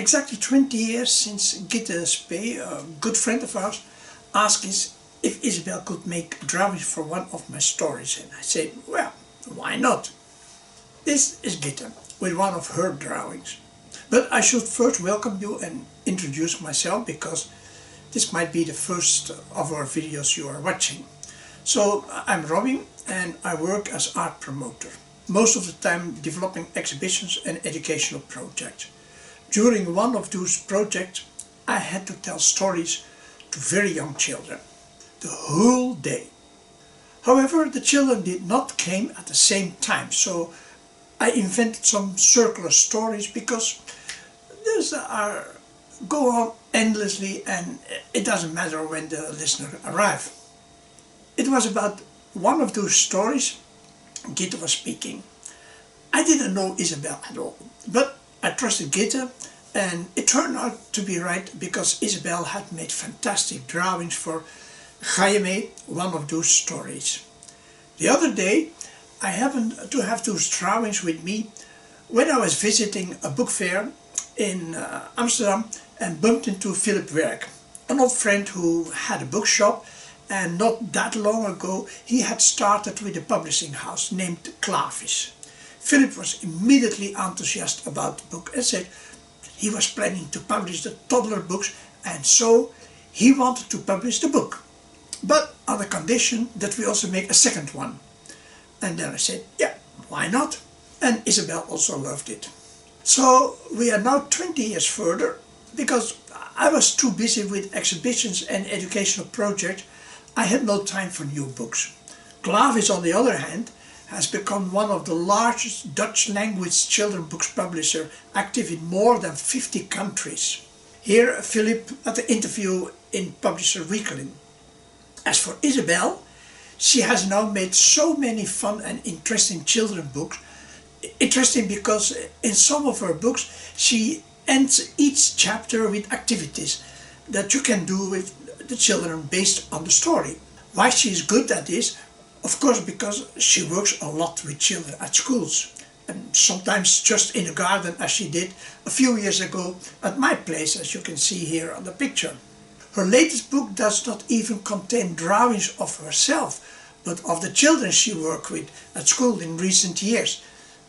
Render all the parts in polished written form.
exactly 20 years since Gitte Spee, a good friend of ours, asked us if Isabel could make drawings for one of my stories, and I said, well, why not? This is Gitte with one of her drawings. But I should first welcome you and introduce myself, because this might be the first of our videos you are watching. So I'm Robin and I work as art promoter, most of the time developing exhibitions and educational projects. During one of those projects I had to tell stories to very young children, the whole day. However, the children did not come at the same time, so I invented some circular stories, because these go on endlessly and it doesn't matter when the listener arrives. It was about one of those stories Gitte was speaking. I didn't know Isabel at all, but I trusted Gitte, and it turned out to be right, because Isabel had made fantastic drawings for Jaime, one of those stories. The other day I happened to have those drawings with me when I was visiting a book fair in Amsterdam and bumped into Philip Werk, an old friend who had a bookshop, and not that long ago he had started with a publishing house named Klavis. Philip was immediately enthusiastic about the book and said he was planning to publish the toddler books, and so he wanted to publish the book, but on the condition that we also make a second one. And then I said, yeah, why not? And Isabel also loved it. So we are now 20 years further. Because I was too busy with exhibitions and educational projects, I had no time for new books. Klavis, on the other hand, has become one of the largest Dutch language children books publisher, active in more than 50 countries. Here Philip at the interview in Publisher Weekly. As for Isabel, she has now made so many fun and interesting children books. Interesting because in some of her books she ends each chapter with activities that you can do with the children based on the story. Why she is good at this? Of course, because she works a lot with children at schools, and sometimes just in the garden, as she did a few years ago at my place, as you can see here on the picture. Her latest book does not even contain drawings of herself, but of the children she worked with at school in recent years.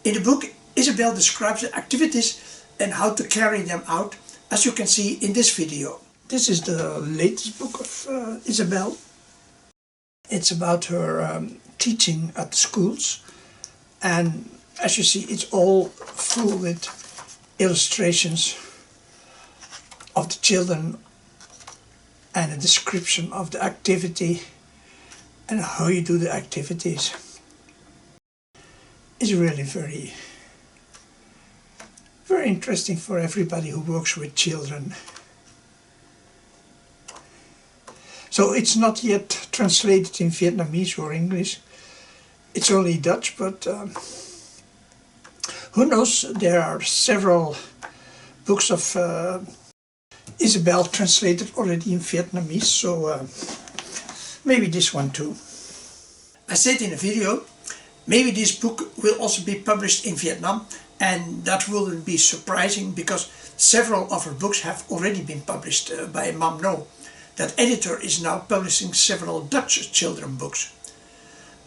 In the book, Isabel describes the activities and how to carry them out, as you can see in this video. This is the latest book of Isabel. It's about her teaching at schools, and as you see, it's all full with illustrations of the children and a description of the activity and how you do the activities. It's really very interesting for everybody who works with children. So it's not yet translated in Vietnamese or English. It's only Dutch, but who knows, there are several books of Isabel translated already in Vietnamese, so maybe this one too. I said in a video, maybe this book will also be published in Vietnam, and that wouldn't be surprising because several of her books have already been published by Mam No. That editor is now publishing several Dutch children books.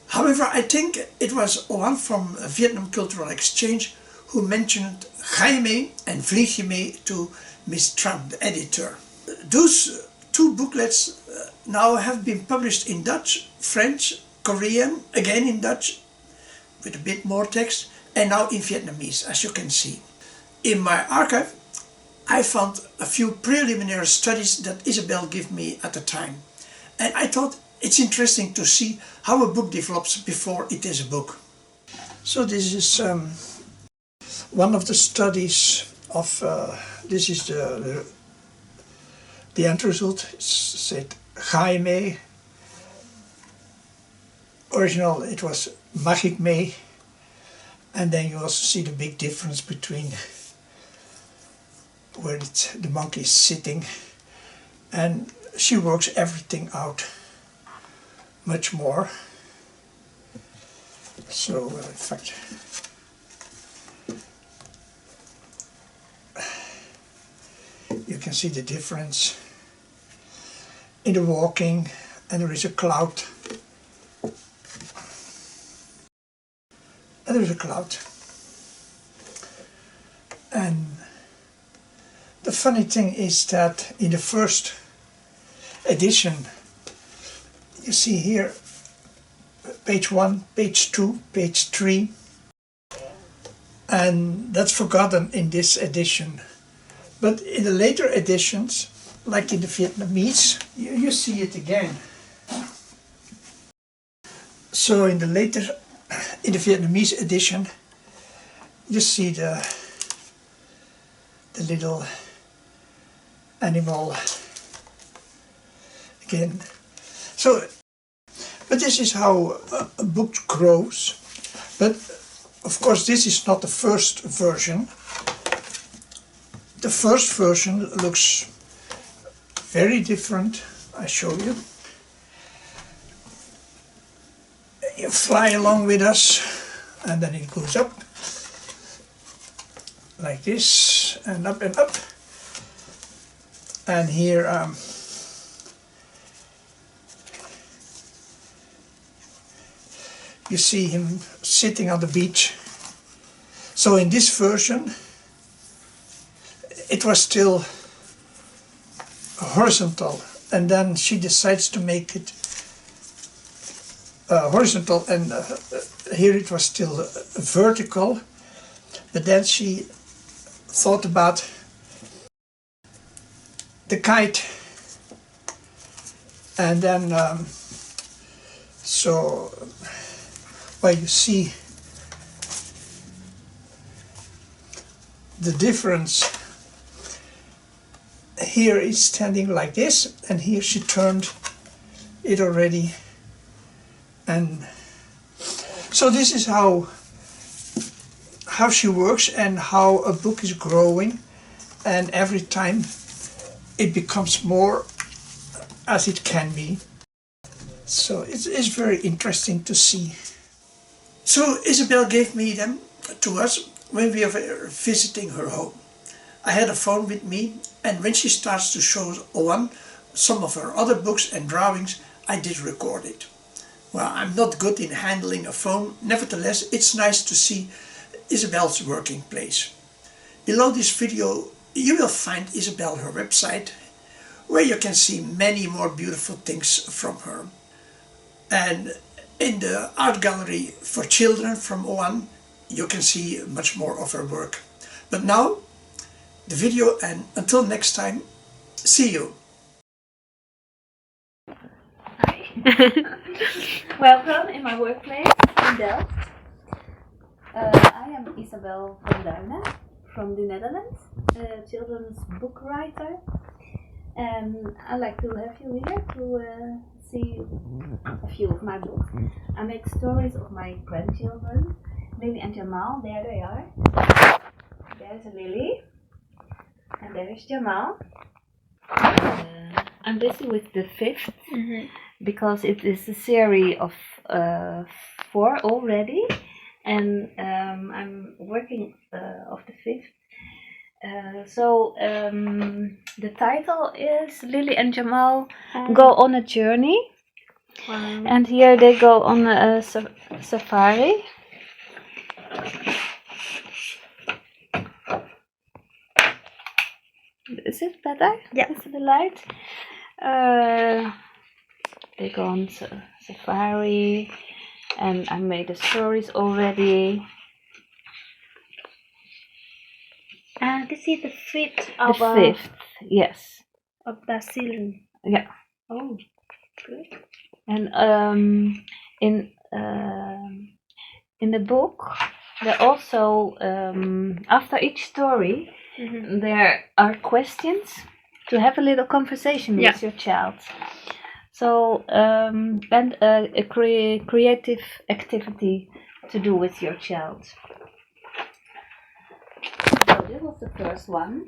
However, I think it was Oanh from Vietnam Cultural Exchange who mentioned Jaime and Vliegje to Miss Tran, the editor. Those two booklets now have been published in Dutch, French, Korean, again in Dutch, with a bit more text, and now in Vietnamese, as you can see. In my archive, I found a few preliminary studies that Isabel gave me at the time. And I thought it's interesting to see how a book develops before it is a book. So this is one of the studies of, this is the end result. It said Jaime. Original it was Mag ik mee. And then you also see the big difference between where the monkey is sitting, and she works everything out much more. So in fact can see the difference in the walking, and there is a cloud. And there is a cloud. And the funny thing is that in the first edition, you see here page 1, page 2, page 3, and that's forgotten in this edition. But in the later editions, like in the Vietnamese, you see it again. So in the Vietnamese edition, you see the little animal again. So, but this is how a book grows. But of course, this is not the first version. The first version looks very different. I show you. You fly along with us, and then it goes up like this, and up and up. And here you see him sitting on the beach. So in this version, it was still horizontal, and then she decides to make it horizontal, and here it was still vertical, but then she thought about the kite, and then well, you see the difference. Here it's standing like this, and here she turned it already. And so this is how she works, and how a book is growing, and every time it becomes more as it can be. So it's very interesting to see. So Isabel gave me them to us when we were visiting her home. I had a phone with me, and when she starts to show Oanh some of her other books and drawings, I did record it. Well, I'm not good in handling a phone, nevertheless it's nice to see Isabel's working place. Below this video you will find Isabel, her website, where you can see many more beautiful things from her. And in the art gallery for children from Oanh, you can see much more of her work. But now, the video, and until next time, see you. Welcome in my workplace in Delft. I am Isabel van Duine from the Netherlands, a children's book writer, and I'd like to have you here to see a few of my books. I make stories of my grandchildren, Lily and Jamal. There they are. There's Lily, and there's Jamal. I'm busy with the 5th. Because it is a series of 4 already, and I'm working of the 5th. So the title is Lily and Jamal Go on a Journey. Wow. And here they go on a safari. Is it better? Yeah. Is it the light? They go on safari, and I made the stories already. This is the 5th The of 5th, yes. of the season. Yeah. Oh, good. And in the book, there also after each story there are questions to have a little conversation with your child. So and a creative activity to do with your child. So this was the first one,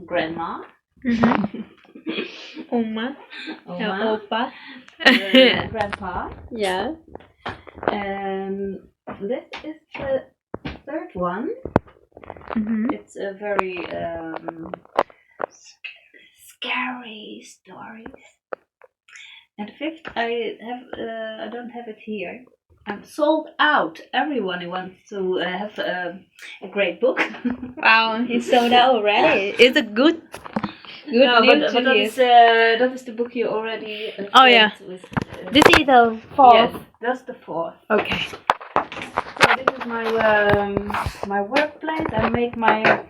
Grandma. Oma. Oma. Opa. Grandpa. Yeah. And this is the third one. It's a very scary stories. And the fifth, I don't have it here. I'm sold out. Everyone wants to have a great book. Wow, he's sold out already. It's a good No, news but to hear. that is the book you already. Oh, yeah. With, This is the fourth. Yes, that's the fourth. Okay. So this is my my workplace. I make my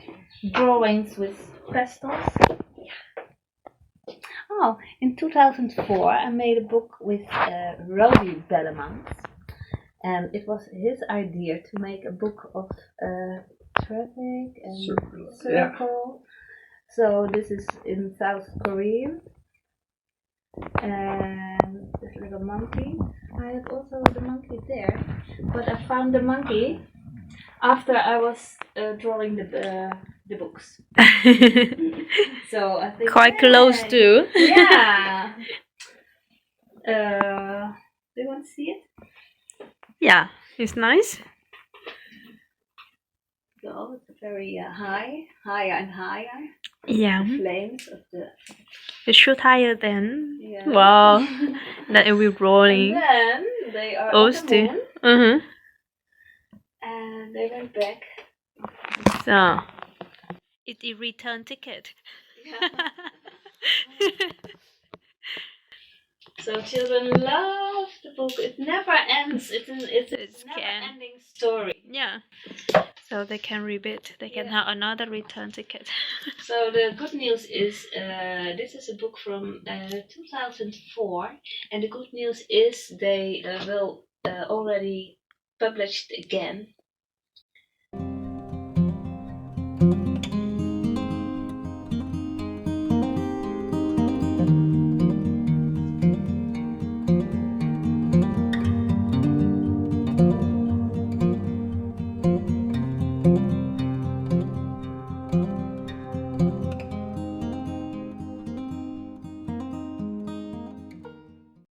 drawings with pastels. Oh, in 2004 I made a book with Rosie Bellemans, and it was his idea to make a book of traffic and circle. So this is in South Korea, and this little monkey. I have also the monkey there, but I found the monkey after I was drawing the books. So I think Quite close to. Yeah. Do you want to see it? Yeah, it's nice. So it's very higher and higher. Yeah. The flames of the. It's shoot higher then. Yeah. Wow. Then it will rolling. And then they are Oh, on the still. moon, and they went back. So it's a return ticket. Yeah. So children love the book. It never ends. It's a never-ending story. Yeah. So they can repeat. They can have another return ticket. So the good news is this is a book from 2004, and the good news is they will already published again